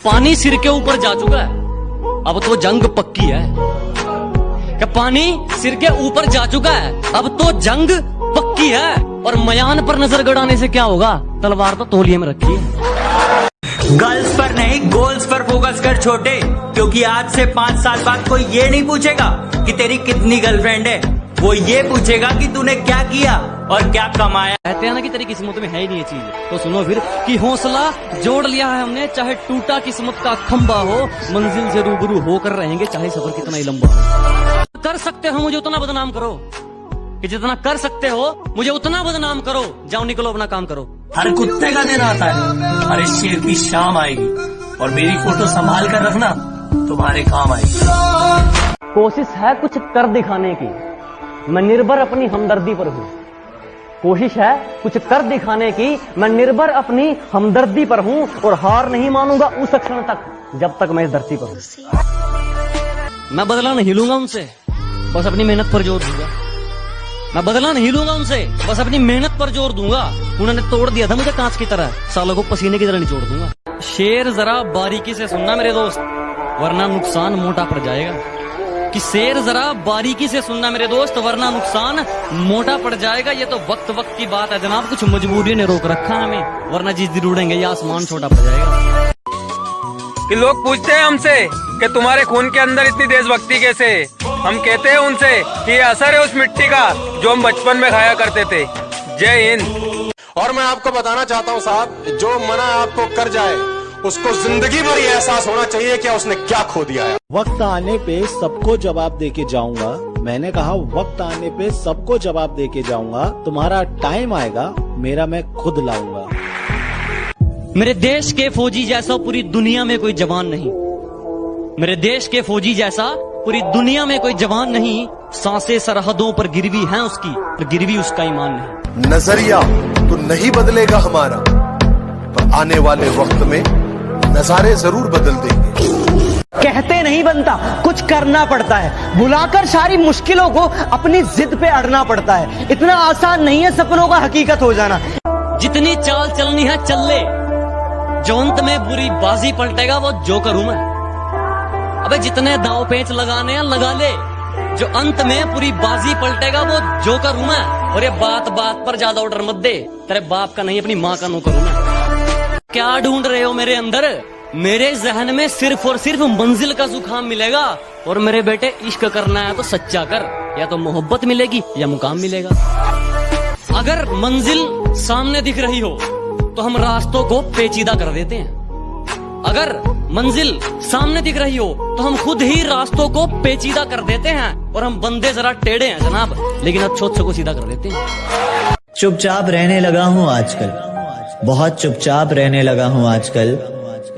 पानी सिर के ऊपर जा चुका है, अब तो जंग पक्की है। क्या पानी सिर के ऊपर जा चुका है, अब तो जंग पक्की है। और मयान पर नजर गड़ाने से क्या होगा, तलवार तो तौलिए में रखी है। गर्ल्स पर नहीं गोल्स पर फोकस कर छोटे, क्योंकि आज से 5 साल बाद कोई ये नहीं पूछेगा कि तेरी कितनी गर्लफ्रेंड है, वो ये पूछेगा कि तूने क्या किया और क्या कमाया। कहते हैं ना कि तेरी किस्मत में है ही नहीं ये चीज, तो सुनो फिर कि हौसला जोड़ लिया है हमने, चाहे टूटा किस्मत का खंबा हो, मंजिल से रूबरू होकर रहेंगे चाहे सफर कितना ही लंबा हो। कर सकते हो मुझे उतना बदनाम करो कि जितना कर सकते हो मुझे उतना बदनाम करो, जाओ निकलो अपना काम करो। हर कुत्ते का दिन आता है, हर शेर की शाम आएगी, और मेरी फोटो संभाल कर रखना, तुम्हारे काम आएगी। कोशिश है कुछ कर दिखाने की, मैं निर्भर अपनी हमदर्दी पर हूँ। कोशिश है कुछ कर दिखाने की, मैं निर्भर अपनी हमदर्दी पर हूँ, और हार नहीं मानूंगा उस क्षण तक जब तक मैं इस धरती पर हूँ। मैं बदला नहीं लूंगा उनसे, बस अपनी मेहनत पर जोर दूंगा। मैं बदला नहीं लूंगा उनसे, बस अपनी मेहनत पर जोर दूंगा। उन्होंने तोड़ दिया था मुझे कांच की तरह, सालों को पसीने की तरह निचोड़ दूंगा। शेर जरा बारीकी से सुनना मेरे दोस्त, वरना नुकसान मोटा पड़ जाएगा। कि शेर जरा बारीकी से सुनना मेरे दोस्त, वरना नुकसान मोटा पड़ जाएगा। ये तो वक्त वक्त की बात है जनाब, कुछ मजबूरी ने रोक रखा हमें, वरना जिस दिन उड़ेंगे ये आसमान छोटा पड़ जाएगा। कि लोग पूछते हैं हमसे कि तुम्हारे खून के अंदर इतनी देशभक्ति कैसे, हम कहते हैं उनसे कि ये असर है उस मिट्टी का जो हम बचपन में खाया करते थे। जय हिंद। और मैं आपको बताना चाहता हूँ साहब, जो मना आपको कर जाए उसको जिंदगी भर ये एहसास होना चाहिए कि उसने क्या खो दिया है। वक्त आने पे सबको जवाब दे के जाऊंगा, मैंने कहा वक्त आने पे सबको जवाब दे के जाऊंगा। तुम्हारा टाइम आएगा, मेरा मैं खुद लाऊंगा। मेरे देश के फौजी जैसा पूरी दुनिया में कोई जवान नहीं, मेरे देश के फौजी जैसा पूरी दुनिया में कोई जवान नहीं। सांसें सरहदों पर गिरवी हैं उसकी, पर गिरवी उसका ईमान नहीं। नजरिया तो नहीं बदलेगा हमारा, पर आने वाले वक्त में नजारे जरूर बदल देंगे। कहते नहीं बनता, कुछ करना पड़ता है। बुलाकर सारी मुश्किलों को अपनी जिद पे अड़ना पड़ता है। इतना आसान नहीं है सपनों का हकीकत हो जाना। जितनी चाल चलनी है चल ले, जो अंत में बुरी बाजी पलटेगा वो जोकर हूं मैं। अबे जितने दांव पेच लगाने हैं लगा ले, जो अंत में पूरी बाजी पलटेगा वो जोकर हूं मैं। और ये बात बात पर ज्यादा ऑर्डर मत दे, तेरे बाप का नहीं अपनी माँ का नौकर हूं मैं। क्या ढूंढ रहे हो मेरे अंदर, मेरे जहन में सिर्फ और सिर्फ मंजिल का जुकाम मिलेगा। और मेरे बेटे इश्क करना है तो सच्चा कर, या तो मोहब्बत मिलेगी या मुकाम मिलेगा। अगर मंजिल सामने दिख रही हो तो हम रास्तों को पेचीदा कर देते हैं। अगर मंजिल सामने दिख रही हो तो हम खुद ही रास्तों को पेचीदा कर देते हैं। और हम बंदे जरा टेढ़े हैं जनाब, लेकिन अच्छों को सीधा कर देते हैं। चुपचाप रहने लगा हूँ आजकल, बहुत चुपचाप रहने लगा हूँ आजकल,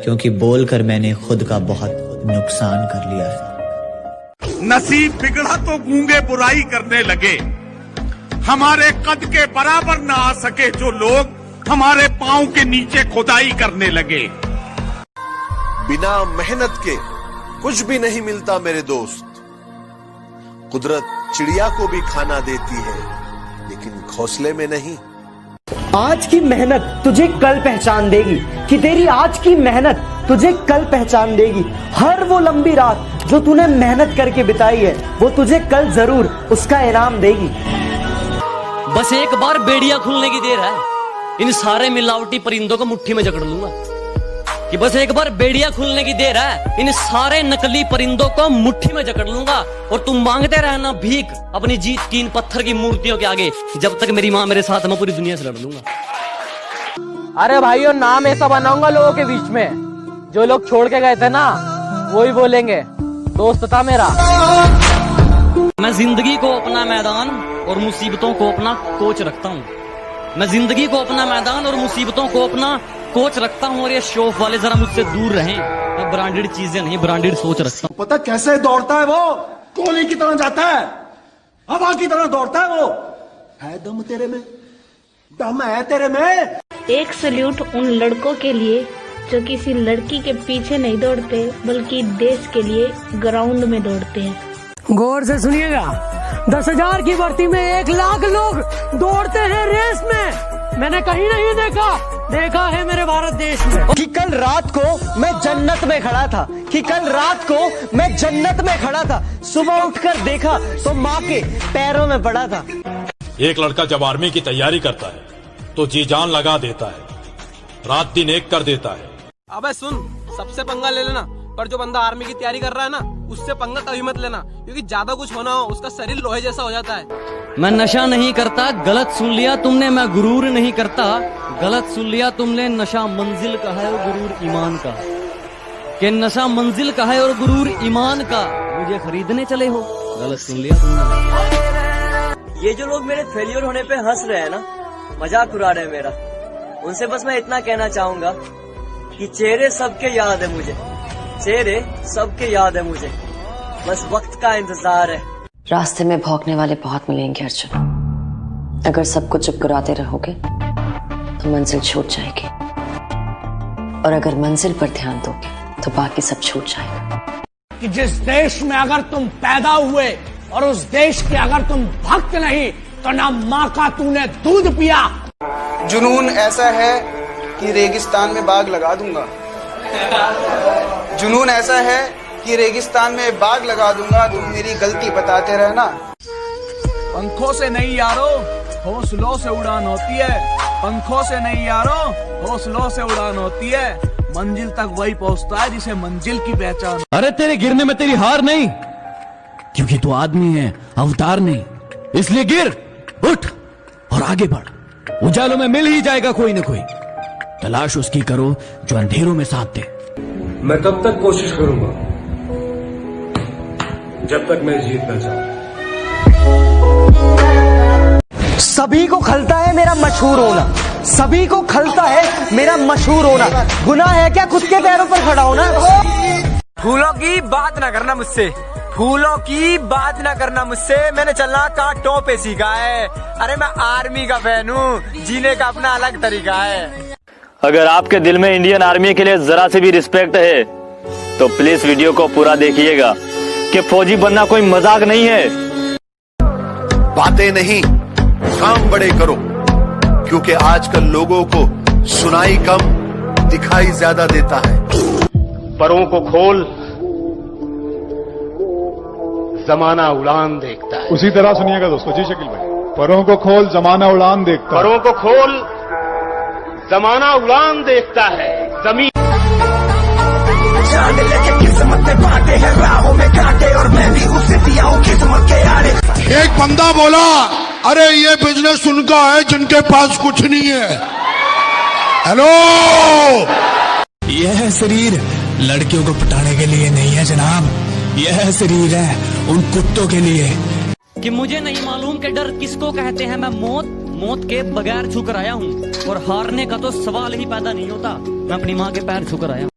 क्योंकि बोलकर मैंने खुद का बहुत नुकसान कर लिया है। नसीब बिगड़ा तो गूंगे बुराई करने लगे, हमारे कद के बराबर ना आ सके जो लोग हमारे पांव के नीचे खुदाई करने लगे। बिना मेहनत के कुछ भी नहीं मिलता मेरे दोस्त। कुदरत चिड़िया को भी खाना देती है, लेकिन घोंसले में नहीं। आज की मेहनत तुझे कल पहचान देगी, कि तेरी आज की मेहनत तुझे कल पहचान देगी। हर वो लंबी रात जो तूने मेहनत करके बिताई है, वो तुझे कल जरूर उसका इनाम देगी। बस एक बार बेड़िया खुलने की देर है, इन सारे मिलावटी परिंदों को मुट्ठी में जकड़ लूंगा। कि बस एक बार बेड़िया खुलने की देर है, इन सारे नकली परिंदों को मुट्ठी में जकड़ लूंगा। और तुम मांगते रहना भीख अपनी जीत की इन पत्थर की मूर्तियों के आगे, जब तक मेरी माँ मेरे साथ, मैं पूरी दुनिया से लड़ लूंगा। अरे भाइयों, नाम ऐसा बनाऊंगा लोगों के बीच में, जो लोग छोड़ के गए थे ना वही बोलेंगे दोस्त था मेरा। मैं जिंदगी को अपना मैदान और मुसीबतों को अपना कोच रखता हूँ। मैं जिंदगी को अपना मैदान और मुसीबतों को अपना कोच रखता हूँ। और ये शौक वाले जरा मुझसे दूर रहें, मैं ब्रांडेड चीजें नहीं ब्रांडेड सोच रखता हूँ। पता कैसे दौड़ता है वो, कोहली की तरह जाता है, हवा की तरह दौड़ता है वो। है दम तेरे में, दम है तेरे में। एक सल्यूट उन लड़कों के लिए जो किसी लड़की के पीछे नहीं दौड़ते, बल्कि देश के लिए ग्राउंड में दौड़ते हैं। गौर से सुनिएगा, 10,000 की भर्ती में 1 लाख लोग दौड़ते हैं रेस में। मैंने कहीं नहीं देखा देखा है मेरे भारत देश में कि कल रात को मैं जन्नत में खड़ा था, कि कल रात को मैं जन्नत में खड़ा था, सुबह उठकर देखा तो माँ के पैरों में पड़ा था। एक लड़का जब आर्मी की तैयारी करता है तो जी जान लगा देता है, रात दिन एक कर देता है। अबे सुन, सबसे पंगा ले लेना, पर जो बंदा आर्मी की तैयारी कर रहा है ना, उससे पंगा कभी मत लेना, क्योंकि ज्यादा कुछ होना हो उसका शरीर लोहे जैसा हो जाता है। मैं नशा नहीं करता, गलत सुन लिया तुमने। मैं गुरूर नहीं करता, गलत सुन लिया तुमने। नशा मंजिल का है और गुरूर ईमान का, कि नशा मंजिल का है और गुरूर ईमान का। मुझे खरीदने चले हो, गलत सुन लिया तुमने। ये जो लोग मेरे फेलियर होने पे हंस रहे हैं ना, मजाक उड़ा रहे हैं मेरा, उनसे बस मैं इतना कहना चाहूंगा कि चेहरे सबके याद है मुझे, चेहरे सबके याद है मुझे, बस वक्त का इंतजार है। रास्ते में भौंकने वाले बहुत मिलेंगे अर्जुन, अगर सबको चुप कराते रहोगे तो मंजिल छूट जाएगी, और अगर मंजिल पर ध्यान दोगे तो बाकी सब छूट जाएगा। कि जिस देश में अगर तुम पैदा हुए और उस देश के अगर तुम भक्त नहीं तो ना माँ का तूने दूध पिया। जुनून ऐसा है कि रेगिस्तान में बाग लगा दूंगा, जुनून ऐसा है कि रेगिस्तान में बाग लगा दूंगा, तुम मेरी गलती बताते रहना। पंखों से नहीं यारो, हौसलों से उड़ान होती है, पंखों से नहीं यारो, हौसलों से उड़ान होती है। मंजिल तक वही पहुंचता है जिसे मंजिल की पहचान। अरे तेरे गिरने में तेरी हार नहीं, क्योंकि तू आदमी है, अवतार नहीं। इसलिए गिर, उठ और आगे बढ़। उजालों में मिल ही जाएगा कोई न कोई। तलाश उसकी करो जो अंधेरों में साथ दे। मैं तब तक कोशिश करूंगा जब तक मैं जीत ना जाऊं। सभी को खलता है मेरा मशहूर होना, सभी को खलता है मेरा मशहूर होना। गुनाह है क्या खुद के पैरों पर खड़ा होना? फूलों की बात ना करना मुझसे, फूलों की बात ना करना मुझसे, मैंने चलना कांटों पे सीखा है। अरे मैं आर्मी का फैन हूँ, जीने का अपना अलग तरीका है। अगर आपके दिल में इंडियन आर्मी के लिए जरा से भी रिस्पेक्ट है तो प्लीज वीडियो को पूरा देखिएगा, कि फौजी बनना कोई मजाक नहीं है। बातें नहीं, काम बड़े करो, क्योंकि आजकल लोगों को सुनाई कम, दिखाई ज्यादा देता है। परों को खोल, जमाना उड़ान देखता है। उसी तरह सुनिएगा दोस्तों। जी शकील भाई, परों को खोल, जमाना उड़ान देखता है। परों को खोल, जमाना उड़ान देखता है। जमीन एक बंदा बोला, अरे ये बिजनेस उनका है जिनके पास कुछ नहीं है। हेलो, यह शरीर लड़कियों को पटाने के लिए नहीं है जनाब, यह शरीर है उन कुत्तों के लिए। कि मुझे नहीं मालूम कि डर किसको कहते हैं। मैं मौत के बगैर छूकर आया हूँ, और हारने का तो सवाल ही पैदा नहीं होता। मैं अपनी माँ के पैर छूकर आया हूँ।